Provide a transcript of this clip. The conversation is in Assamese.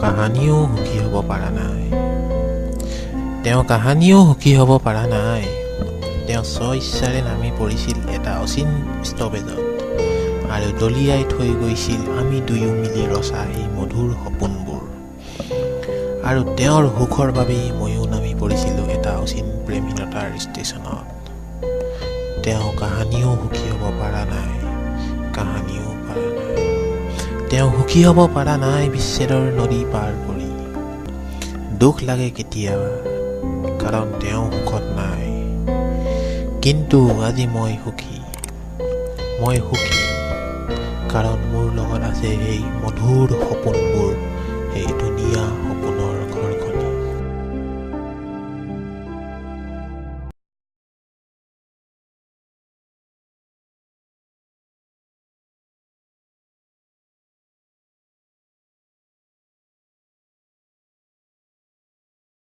কাহানিও সুখী হ'ব পৰা নাই। তেওঁ কাহানিও সুখী হ'ব পৰা নাই। তেওঁ স্বইচ্ছাৰে নামি পৰিছিল এটা অচিন ষ্টপেজত আৰু দলিয়াই থৈ গৈছিল আমি দুয়ো মিলি ৰচা সেই মধুৰ সপোনবোৰ। আৰু তেওঁৰ সুখৰ বাবেই ময়ো নামি পৰিছিলোঁ এটা অচিন প্ৰেমীলতাৰ ষ্টেচনত। তেওঁ কাহানিও সুখী হ'ব পৰা নাই, কাহানিও পৰা নাই। তেওঁ সুখী হ'ব পৰা নাই বিচ্ছেদৰ নদী পাৰ কৰি। দুখ লাগে কেতিয়াবা কাৰণ তেওঁ সুখত নাই, কিন্তু আজি মই সুখী কাৰণ মোৰ লগত আছে সেই মধুৰ সপোনবোৰ, সেই ধুনীয়া